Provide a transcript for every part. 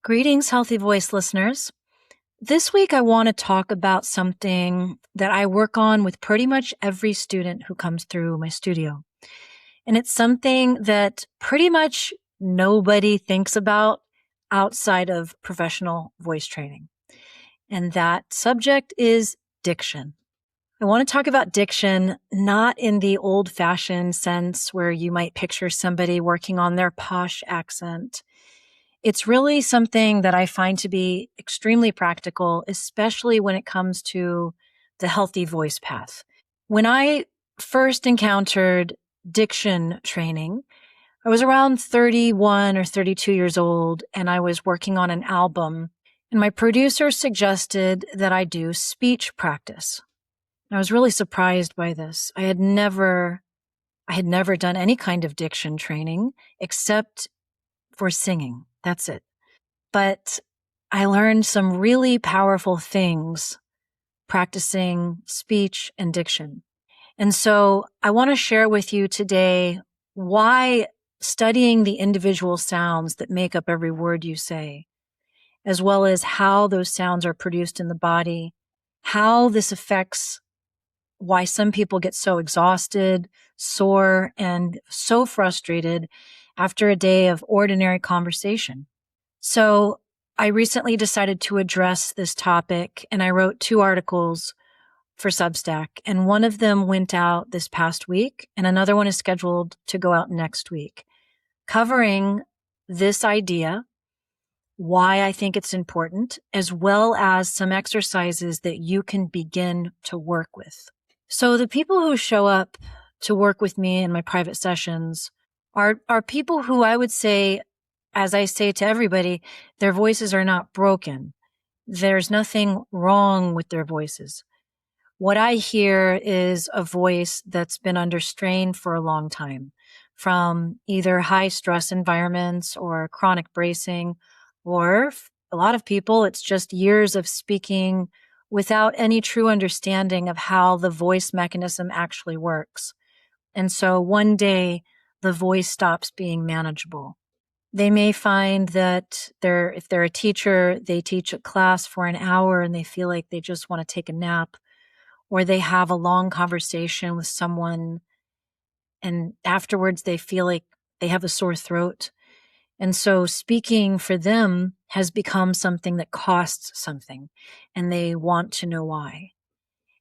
Greetings, Healthy Voice listeners. This week, I want to talk about something that I work on with pretty much every student who comes through my studio. And it's something that pretty much nobody thinks about outside of professional voice training. And that subject is diction. I want to talk about diction, not in the old fashioned sense where you might picture somebody working on their posh accent. It's really something that I find to be extremely practical, especially when it comes to the healthy voice path. When I first encountered diction training, I was around 31 or 32 years old, and I was working on an album, and my producer suggested that I do speech practice. I was really surprised by this. I had never done any kind of diction training except for singing. That's it. But I learned some really powerful things practicing speech and diction. And so I want to share with you today why studying the individual sounds that make up every word you say, as well as how those sounds are produced in the body, how this affects why some people get so exhausted, sore, and so frustrated after a day of ordinary conversation. So I recently decided to address this topic, and I wrote 2 articles for Substack, and one of them went out this past week, and another one is scheduled to go out next week, covering this idea, why I think it's important, as well as some exercises that you can begin to work with. So the people who show up to work with me in my private sessions are people who I would say, as I say to everybody, their voices are not broken. There's nothing wrong with their voices. What I hear is a voice that's been under strain for a long time from either high stress environments or chronic bracing, or a lot of people, it's just years of speaking without any true understanding of how the voice mechanism actually works. And so one day the voice stops being manageable. They may find that if they're a teacher, they teach a class for an hour and they feel like they just want to take a nap, or they have a long conversation with someone and afterwards they feel like they have a sore throat. And so speaking for them has become something that costs something, and they want to know why.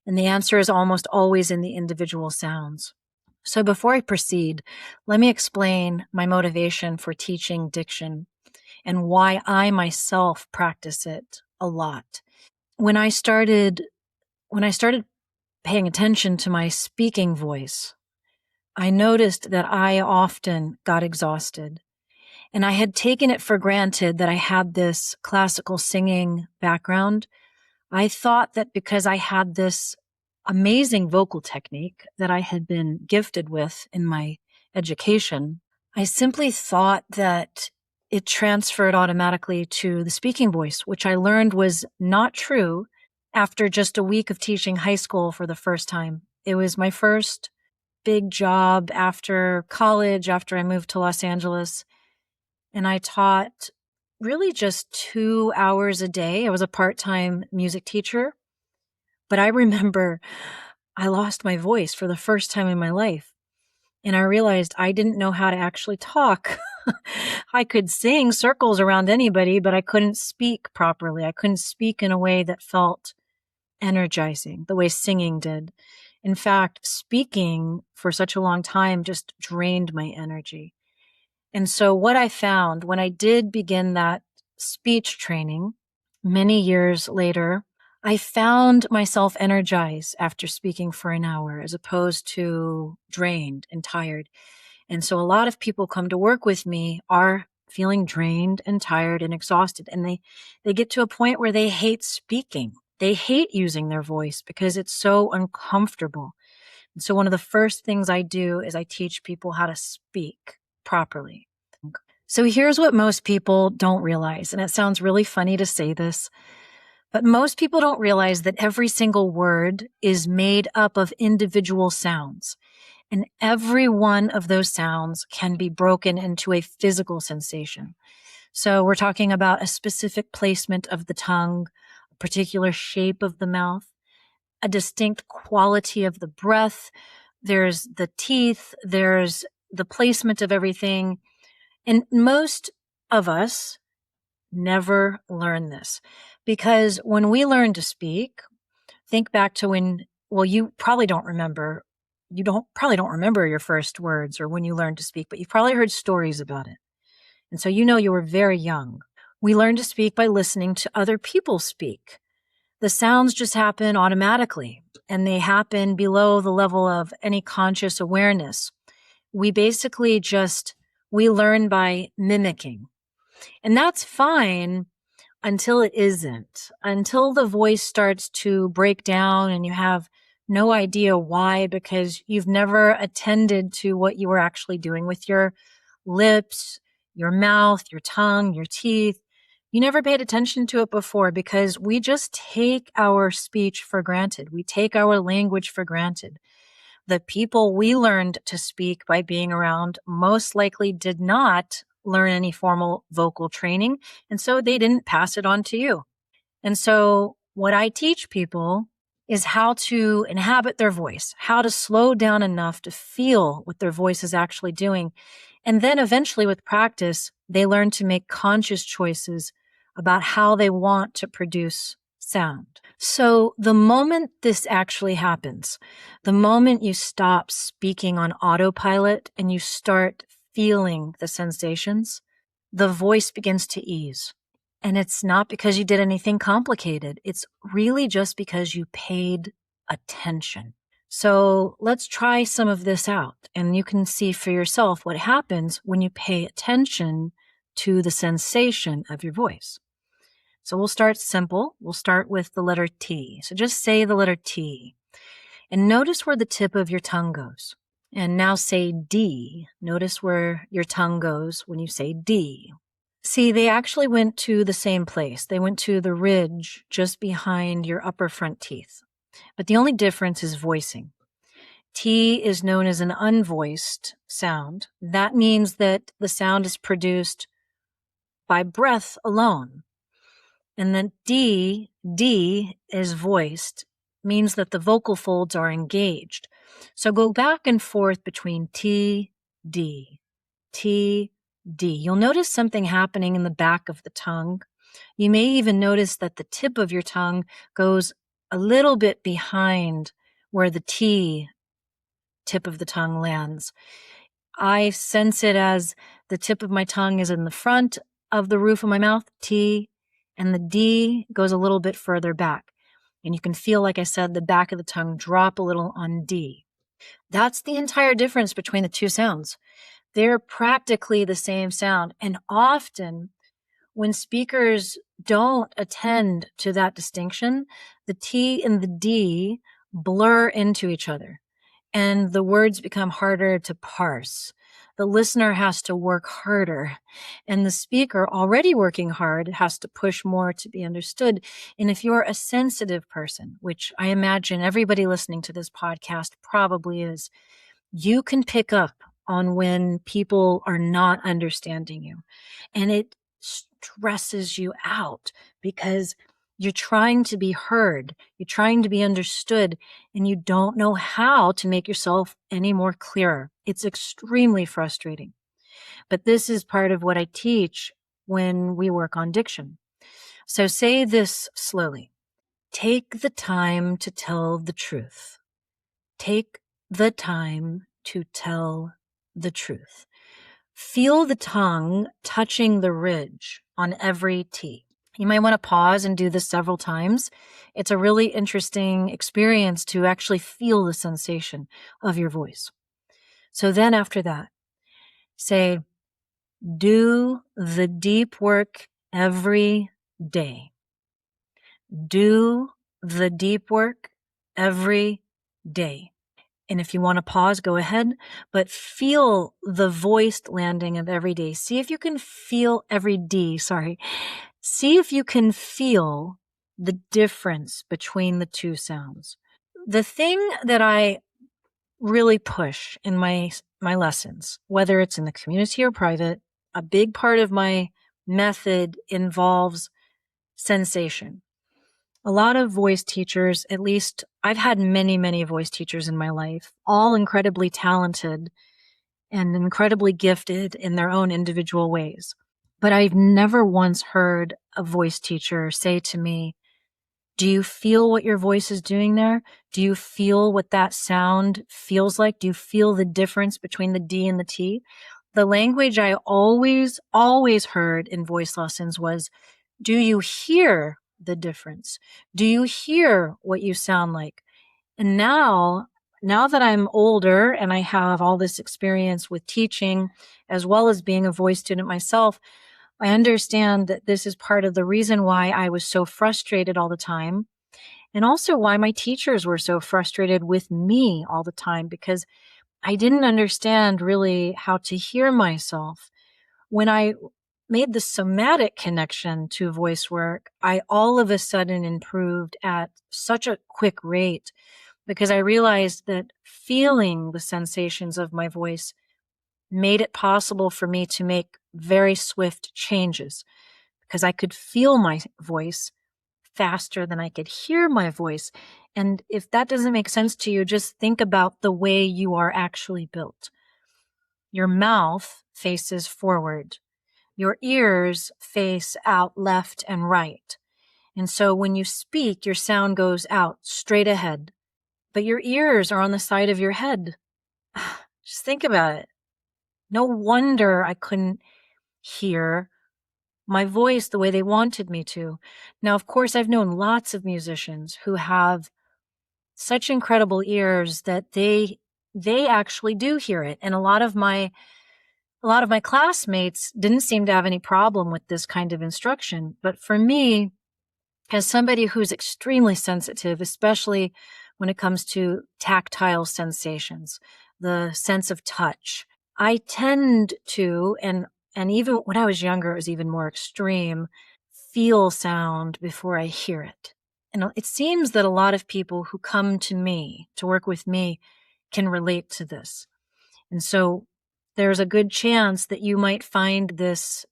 And the answer is almost always in the individual sounds. So before I proceed, let me explain my motivation for teaching diction and why I myself practice it a lot. When I started paying attention to my speaking voice, I noticed that I often got exhausted. And I had taken it for granted that I had this classical singing background. I thought that because I had this amazing vocal technique that I had been gifted with in my education, I simply thought that it transferred automatically to the speaking voice, which I learned was not true after just a week of teaching high school for the first time. It was my first big job after college, after I moved to Los Angeles. And I taught really just 2 hours a day. I was a part-time music teacher. But I remember I lost my voice for the first time in my life. And I realized I didn't know how to actually talk. I could sing circles around anybody, but I couldn't speak properly. I couldn't speak in a way that felt energizing, the way singing did. In fact, speaking for such a long time just drained my energy. And so what I found when I did begin that speech training many years later, I found myself energized after speaking for an hour as opposed to drained and tired. And so a lot of people come to work with me are feeling drained and tired and exhausted. And they get to a point where they hate speaking. They hate using their voice because it's so uncomfortable. And so one of the first things I do is I teach people how to speak properly. So here's what most people don't realize, and it sounds really funny to say this, but most people don't realize that every single word is made up of individual sounds, and every one of those sounds can be broken into a physical sensation. So we're talking about a specific placement of the tongue, a particular shape of the mouth, a distinct quality of the breath. There's the teeth, there's the placement of everything. And most of us never learn this because when we learn to speak, think back to when, well, you probably don't remember. Probably don't remember your first words or when you learned to speak, but you've probably heard stories about it. And so you know you were very young. We learn to speak by listening to other people speak. The sounds just happen automatically, and they happen below the level of any conscious awareness. We basically we learn by mimicking. And that's fine until it isn't, until the voice starts to break down and you have no idea why, because you've never attended to what you were actually doing with your lips, your mouth, your tongue, your teeth. You never paid attention to it before because we just take our speech for granted. We take our language for granted. The people we learned to speak by being around most likely did not learn any formal vocal training, and so they didn't pass it on to you. And so what I teach people is how to inhabit their voice, how to slow down enough to feel what their voice is actually doing. And then eventually with practice, they learn to make conscious choices about how they want to produce sound. So the moment this actually happens, the moment you stop speaking on autopilot and you start feeling the sensations, the voice begins to ease. And it's not because you did anything complicated. It's really just because you paid attention. So let's try some of this out, and you can see for yourself what happens when you pay attention to the sensation of your voice. So we'll start simple. We'll start with the letter T. So just say the letter T and notice where the tip of your tongue goes. And now say D. Notice where your tongue goes when you say D. See, they actually went to the same place. They went to the ridge just behind your upper front teeth. But the only difference is voicing. T is known as an unvoiced sound. That means that the sound is produced by breath alone. And then D is voiced, means that the vocal folds are engaged. So go back and forth between T, D, T, D. You'll notice something happening in the back of the tongue. You may even notice that the tip of your tongue goes a little bit behind where the T tip of the tongue lands. I sense it as the tip of my tongue is in the front of the roof of my mouth, T, and the D goes a little bit further back. And you can feel, like I said, the back of the tongue drop a little on D. That's the entire difference between the two sounds. They're practically the same sound. And often when speakers don't attend to that distinction, the T and the D blur into each other and the words become harder to parse. The listener has to work harder, and the speaker, already working hard, has to push more to be understood. And if you're a sensitive person, which I imagine everybody listening to this podcast probably is, you can pick up on when people are not understanding you. And it stresses you out because you're trying to be heard, you're trying to be understood, and you don't know how to make yourself any more clearer. It's extremely frustrating. But this is part of what I teach when we work on diction. So say this slowly. Take the time to tell the truth. Take the time to tell the truth. Feel the tongue touching the ridge on every T. You might want to pause and do this several times. It's a really interesting experience to actually feel the sensation of your voice. So then after that, say, do the deep work every day. Do the deep work every day. And if you want to pause, go ahead, but feel the voiced landing of every day. See if you can feel every D, See if you can feel the difference between the two sounds. The thing that I really push in my lessons, whether it's in the community or private, a big part of my method involves sensation. A lot of voice teachers, at least I've had many, many voice teachers in my life, all incredibly talented and incredibly gifted in their own individual ways. But I've never once heard a voice teacher say to me, do you feel what your voice is doing there? Do you feel what that sound feels like? Do you feel the difference between the D and the T? The language I always heard in voice lessons was, do you hear the difference? Do you hear what you sound like? And now that I'm older and I have all this experience with teaching, as well as being a voice student myself, I understand that this is part of the reason why I was so frustrated all the time, and also why my teachers were so frustrated with me all the time, because I didn't understand really how to hear myself. When I made the somatic connection to voice work, I all of a sudden improved at such a quick rate, because I realized that feeling the sensations of my voice made it possible for me to make very swift changes, because I could feel my voice faster than I could hear my voice. And if that doesn't make sense to you, just think about the way you are actually built. Your mouth faces forward. Your ears face out left and right. And so when you speak, your sound goes out straight ahead, but your ears are on the side of your head. Just think about it. No wonder I couldn't hear my voice the way they wanted me to. Now, of course, I've known lots of musicians who have such incredible ears that they actually do hear it. And a lot of my classmates didn't seem to have any problem with this kind of instruction. But for me, as somebody who's extremely sensitive, especially when it comes to tactile sensations, the sense of touch, I tend to, and even when I was younger, it was even more extreme, feel sound before I hear it. And it seems that a lot of people who come to me to work with me can relate to this. And so there's a good chance that you might find this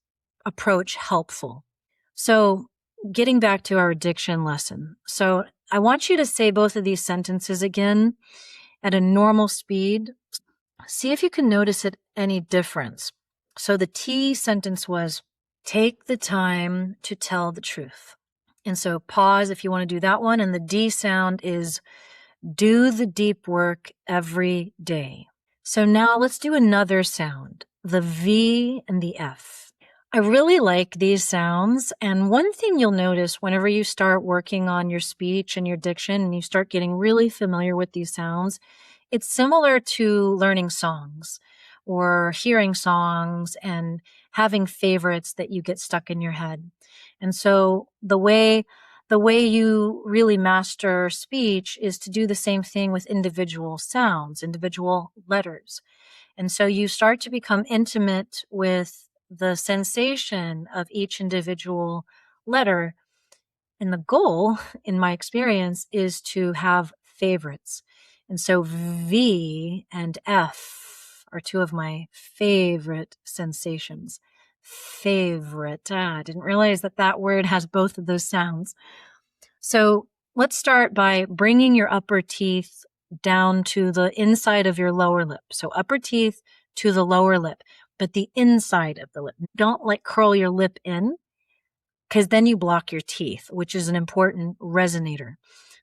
approach helpful. So getting back to our diction lesson. So I want you to say both of these sentences again at a normal speed. See if you can notice any difference. So the T sentence was, take the time to tell the truth. And so pause if you want to do that one. And the D sound is, do the deep work every day. So now let's do another sound, the V and the F. I really like these sounds. And one thing you'll notice whenever you start working on your speech and your diction and you start getting really familiar with these sounds, it's similar to learning songs or hearing songs and having favorites that you get stuck in your head. And so the way you really master speech is to do the same thing with individual sounds, individual letters. And so you start to become intimate with the sensation of each individual letter. And the goal, in my experience, is to have favorites. And so V and F are two of my favorite sensations. Favorite. I didn't realize that word has both of those sounds. So let's start by bringing your upper teeth down to the inside of your lower lip. So upper teeth to the lower lip, but the inside of the lip. Don't curl your lip in, because then you block your teeth, which is an important resonator.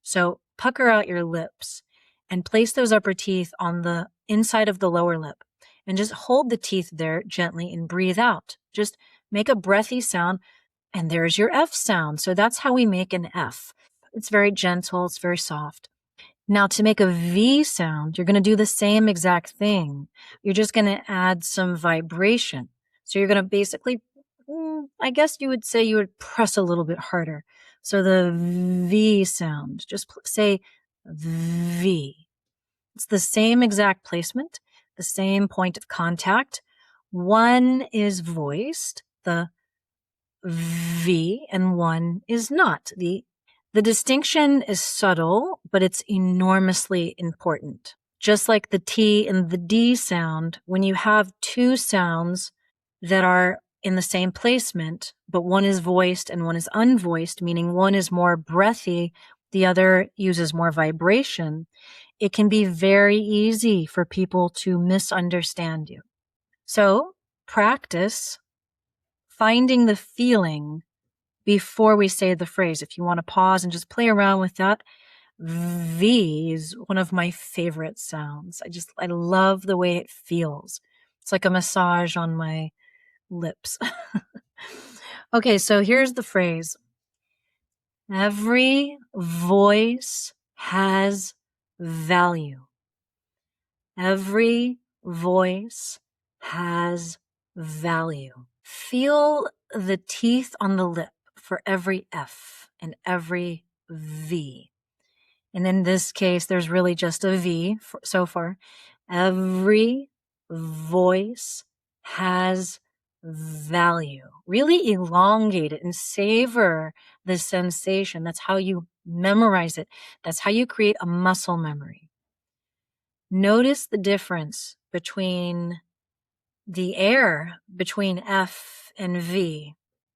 So pucker out your lips and place those upper teeth on the inside of the lower lip, and just hold the teeth there gently and breathe out. Just make a breathy sound, and there's your F sound. So that's how we make an F. It's very gentle. It's very soft. Now to make a V sound, you're going to do the same exact thing. You're just going to add some vibration. So you're going to basically, I guess you would say you would press a little bit harder. So the V sound, just say V. It's the same exact placement, the same point of contact. One is voiced, the V, and one is not. The distinction is subtle, but it's enormously important. Just like the T and the D sound, when you have two sounds that are in the same placement, but one is voiced and one is unvoiced, meaning one is more breathy, the other uses more vibration, it can be very easy for people to misunderstand you. So practice finding the feeling before we say the phrase. If you want to pause and just play around with that, V is one of my favorite sounds. I love the way it feels. It's like a massage on my lips. Okay, so here's the phrase. Every voice has value. Every voice has value. Feel the teeth on the lip for every F and every V. And in this case, there's really just a V so far. Every voice has value. Really elongate it and savor the sensation. That's how you memorize it. That's how you create a muscle memory. Notice the difference between the air between F and V.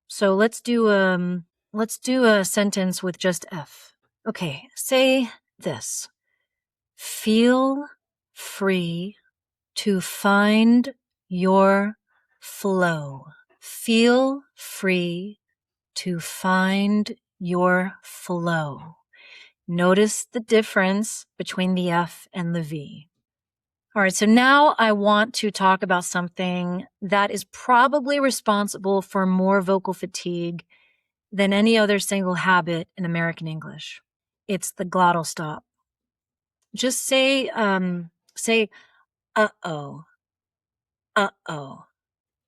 So let's do a sentence with just F. Okay, say this. Feel free to find your flow. Feel free to find your flow. Notice the difference between the F and the V. All right, so now I want to talk about something that is probably responsible for more vocal fatigue than any other single habit in American English. It's the glottal stop. Just say, uh-oh, uh-oh.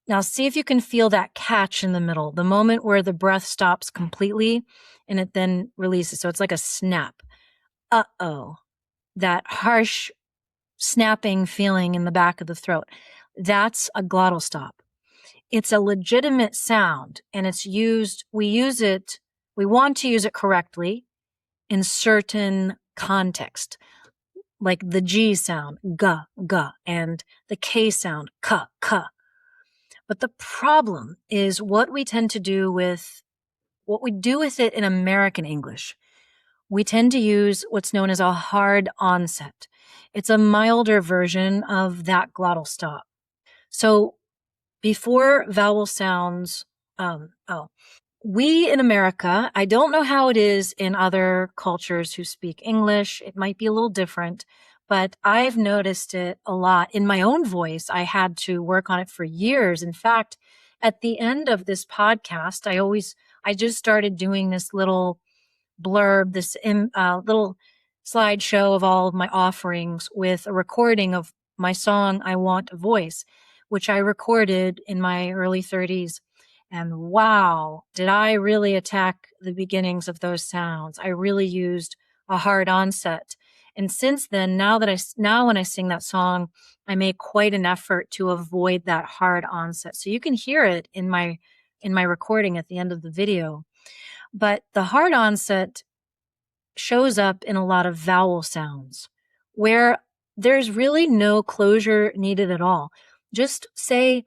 Now see if you can feel that catch in the middle, the moment where the breath stops completely and it then releases. So it's like a snap. Uh-oh. That harsh snapping feeling in the back of the throat. That's a glottal stop. It's a legitimate sound and we want to use it correctly in certain context, like the G sound, g, and the K sound, k. But the problem is what we do with it in American English. We tend to use what's known as a hard onset. It's a milder version of that glottal stop. So before vowel sounds, we in America, I don't know how it is in other cultures who speak English. It might be a little different, but I've noticed it a lot in my own voice. I had to work on it for years. In fact, at the end of this podcast, I just started doing this little blurb, this little slideshow of all of my offerings with a recording of my song, I Want a Voice, which I recorded in my early 30s. And wow, did I really attack the beginnings of those sounds. I really used a hard onset. And since then, now when I sing that song, I make quite an effort to avoid that hard onset. So you can hear it in my recording at the end of the video. But the hard onset shows up in a lot of vowel sounds where there's really no closure needed at all. Just say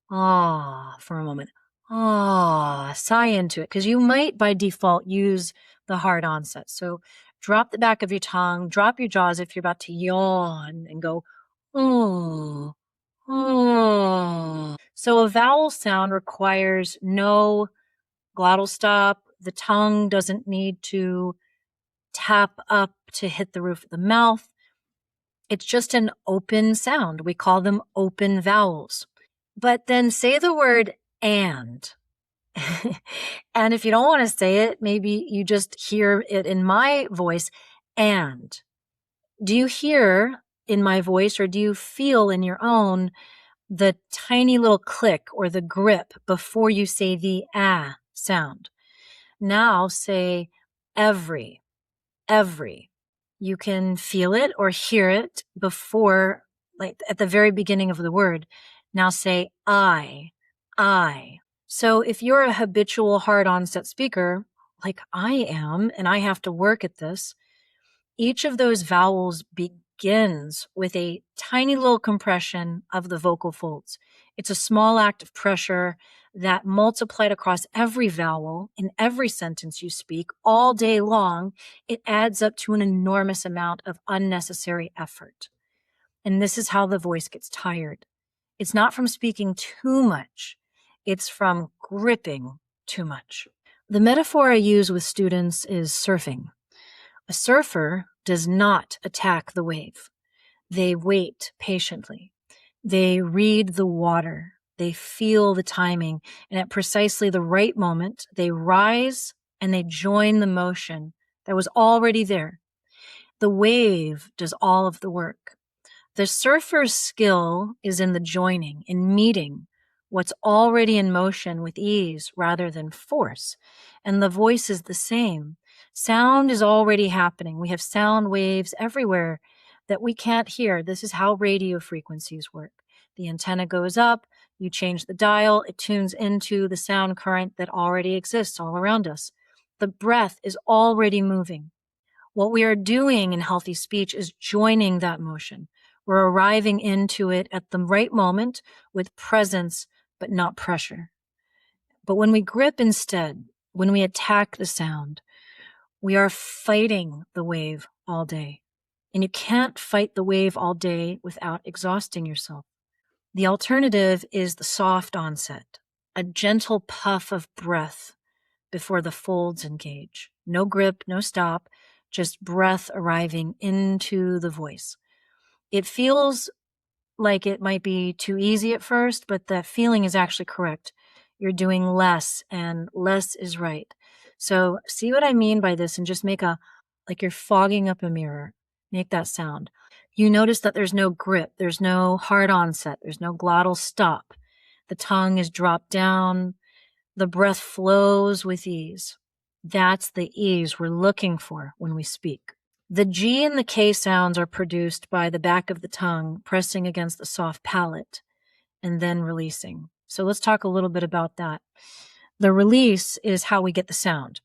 ah for a moment. Ah, sigh into it, because you might by default use the hard onset. So drop the back of your tongue, drop your jaws if you're about to yawn, and go oh, oh. So a vowel sound requires no glottal stop. The tongue doesn't need to tap up to hit the roof of the mouth. It's just an open sound. We call them open vowels. But then say the word and. And if you don't want to say it, maybe you just hear it in my voice. And do you hear in my voice, or do you feel in your own the tiny little click or the grip before you say the ah sound? Now say every. You can feel it or hear it before, like at the very beginning of the word. Now say I. So if you're a habitual hard onset speaker, like I am, and I have to work at this, each of those vowels begins with a tiny little compression of the vocal folds. It's a small act of pressure that multiplied across every vowel in every sentence you speak all day long, it adds up to an enormous amount of unnecessary effort. And this is how the voice gets tired. It's not from speaking too much. It's from gripping too much. The metaphor I use with students is surfing. A surfer does not attack the wave. They wait patiently. They read the water. They feel the timing. And at precisely the right moment, they rise and they join the motion that was already there. The wave does all of the work. The surfer's skill is in the joining, in meeting what's already in motion with ease rather than force. And the voice is the same. Sound is already happening. We have sound waves everywhere that we can't hear. This is how radio frequencies work. The antenna goes up, you change the dial, it tunes into the sound current that already exists all around us. The breath is already moving. What we are doing in healthy speech is joining that motion. We're arriving into it at the right moment with presence, but not pressure. But when we grip instead, when we attack the sound, we are fighting the wave all day. And you can't fight the wave all day without exhausting yourself. The alternative is the soft onset, a gentle puff of breath before the folds engage. No grip, no stop, just breath arriving into the voice. It feels like it might be too easy at first, but that feeling is actually correct. You're doing less, and less is right. So see what I mean by this, and just make like you're fogging up a mirror. Make that sound. You notice that there's no grip, there's no hard onset, there's no glottal stop. The tongue is dropped down, the breath flows with ease. That's the ease we're looking for when we speak. The G and the K sounds are produced by the back of the tongue pressing against the soft palate and then releasing. So let's talk a little bit about that. The release is how we get the sound.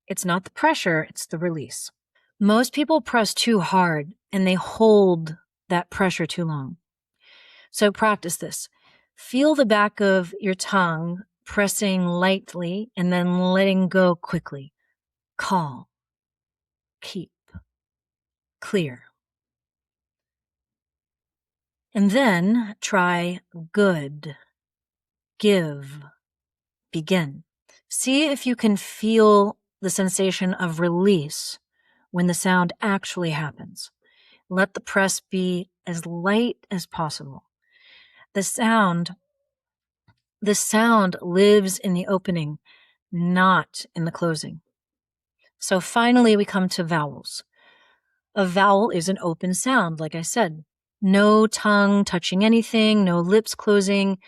It's not the pressure, it's the release. Most people press too hard and they hold that pressure too long. So practice this. Feel the back of your tongue pressing lightly and then letting go quickly. Call, keep, clear. And then try good, give, begin. See if you can feel the sensation of release when the sound actually happens. Let the press be as light as possible. The sound lives in the opening, not in the closing. So finally, we come to vowels. A vowel is an open sound, like I said. No tongue touching anything, no lips closing.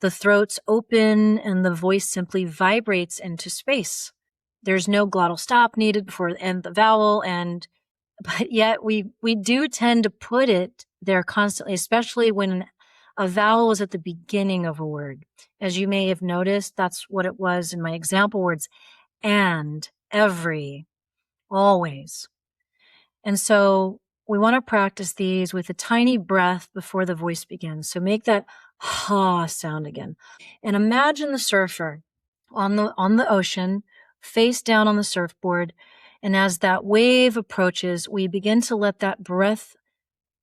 The throat's open and the voice simply vibrates into space. There's no glottal stop needed before the end of the vowel, but yet we do tend to put it there constantly, especially when a vowel is at the beginning of a word. As you may have noticed, that's what it was in my example words. And, every, always. And so we want to practice these with a tiny breath before the voice begins. So make that ha sound again. And imagine the surfer on the ocean, face down on the surfboard. And as that wave approaches, we begin to let that breath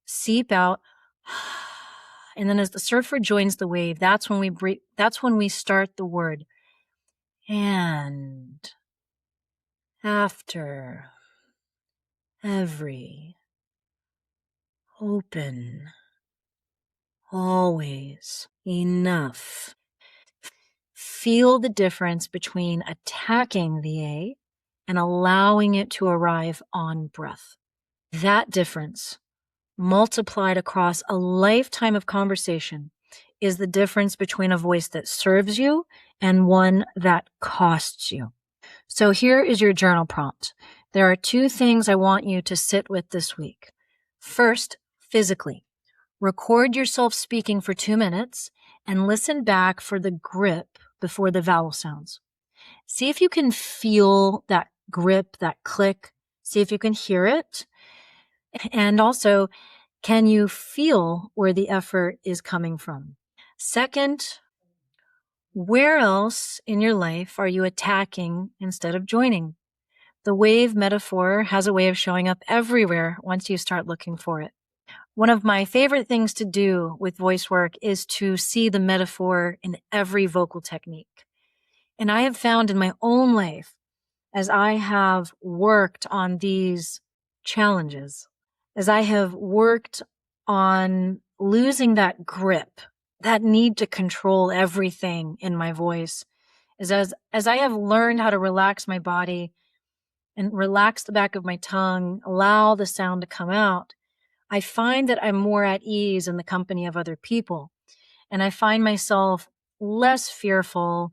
seep out. And then as the surfer joins the wave, that's when we start the word. And, after, every, open, always, enough. Feel the difference between attacking the A and allowing it to arrive on breath. That difference, multiplied across a lifetime of conversation, is the difference between a voice that serves you and one that costs you. So here is your journal prompt. There are 2 things I want you to sit with this week. First, physically. Record yourself speaking for 2 minutes and listen back for the grip before the vowel sounds. See if you can feel that grip, that click. See if you can hear it. And also, can you feel where the effort is coming from? Second, where else in your life are you attacking instead of joining? The wave metaphor has a way of showing up everywhere once you start looking for it. One of my favorite things to do with voice work is to see the metaphor in every vocal technique. And I have found in my own life, as I have worked on these challenges, as I have worked on losing that grip, that need to control everything in my voice, is as I have learned how to relax my body and relax the back of my tongue, allow the sound to come out, I find that I'm more at ease in the company of other people. And I find myself less fearful,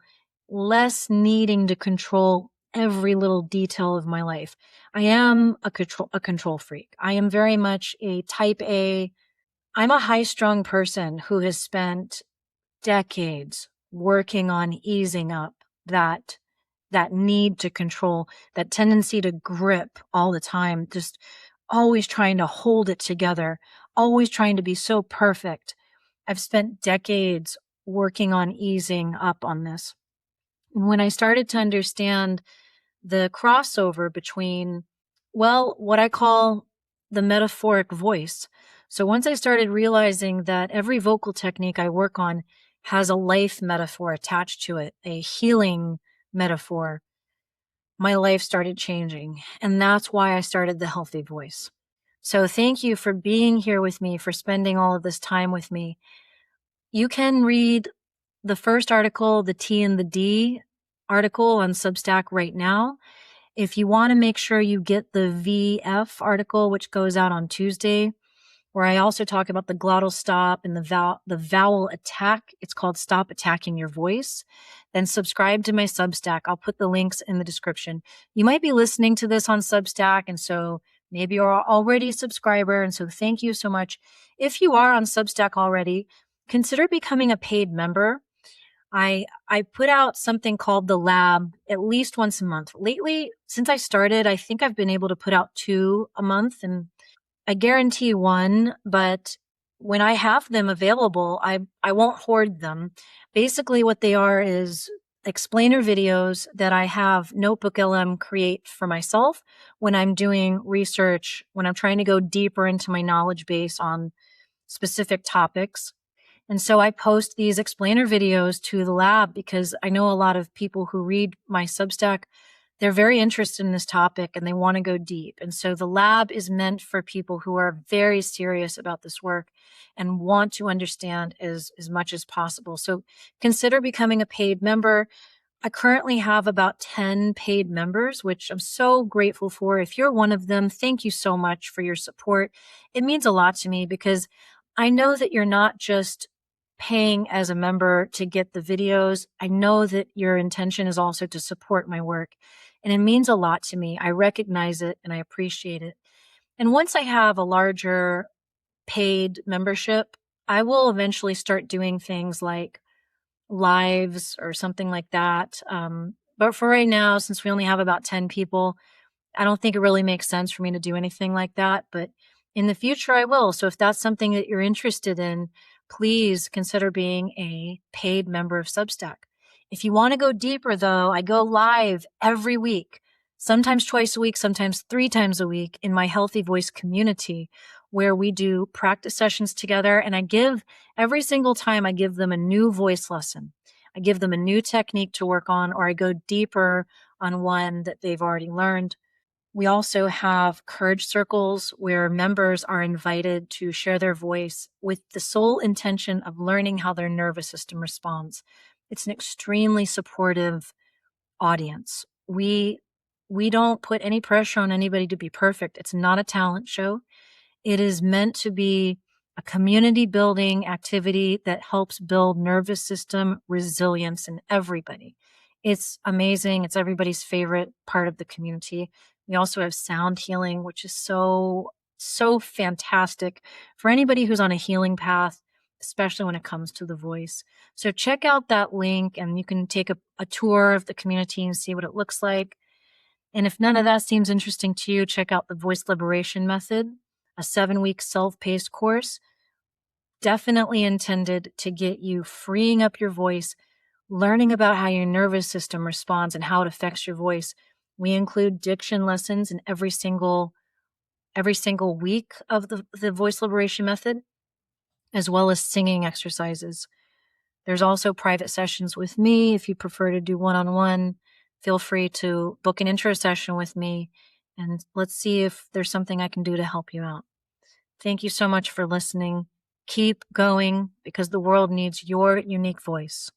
less needing to control every little detail of my life. I am a control freak. I am very much a type A. I'm a high strung person who has spent decades working on easing up that need to control, that tendency to grip all the time, just always trying to hold it together, always trying to be so perfect. I've spent decades working on easing up on this. And when I started to understand the crossover between, well, what I call the metaphoric voice. So once I started realizing that every vocal technique I work on has a life metaphor attached to it, a healing metaphor, my life started changing. And that's why I started the Healthy Voice. So thank you for being here with me, for spending all of this time with me. You can read the first article, the T and the D article on Substack right now. If you want to make sure you get the VF article, which goes out on Tuesday, where I also talk about the glottal stop and the vowel attack. It's called Stop Attacking Your Voice. Then subscribe to my Substack. I'll put the links in the description. You might be listening to this on Substack, and so maybe you're already a subscriber, and so thank you so much. If you are on Substack already, consider becoming a paid member. I put out something called The Lab at least once a month. Lately, since I started, I think I've been able to put out 2 a month, and I guarantee one, but when I have them available, I won't hoard them. Basically, what they are is explainer videos that I have Notebook LM create for myself when I'm doing research, when I'm trying to go deeper into my knowledge base on specific topics. And so I post these explainer videos to the lab because I know a lot of people who read my Substack, they're very interested in this topic and they want to go deep. And so the lab is meant for people who are very serious about this work and want to understand as much as possible. So consider becoming a paid member. I currently have about 10 paid members, which I'm so grateful for. If you're one of them, thank you so much for your support. It means a lot to me because I know that you're not just paying as a member to get the videos. I know that your intention is also to support my work, and it means a lot to me. I recognize it and I appreciate it. And once I have a larger paid membership, I will eventually start doing things like lives or something like that. But for right now, since we only have about 10 people, I don't think it really makes sense for me to do anything like that, but in the future I will. So if that's something that you're interested in, please consider being a paid member of Substack. If you want to go deeper though, I go live every week, sometimes twice a week, sometimes 3 times a week in my Healthy Voice community where we do practice sessions together. And every single time I give them a new voice lesson. I give them a new technique to work on, or I go deeper on one that they've already learned. We also have courage circles where members are invited to share their voice with the sole intention of learning how their nervous system responds. It's an extremely supportive audience. We don't put any pressure on anybody to be perfect. It's not a talent show. It is meant to be a community building activity that helps build nervous system resilience in everybody. It's amazing. It's everybody's favorite part of the community. We also have sound healing, which is so fantastic for anybody who's on a healing path, especially when it comes to the voice. So check out that link and you can take a tour of the community and see what it looks like. And if none of that seems interesting to you, check out the Voice Liberation Method, a 7-week self-paced course. definitely intended to get you freeing up your voice, learning about how your nervous system responds and how it affects your voice. We include diction lessons in every single week of the voice liberation method, as well as singing exercises. There's also private sessions with me. If you prefer to do one-on-one, feel free to book an intro session with me, and let's see if there's something I can do to help you out. Thank you so much for listening. Keep going, because the world needs your unique voice.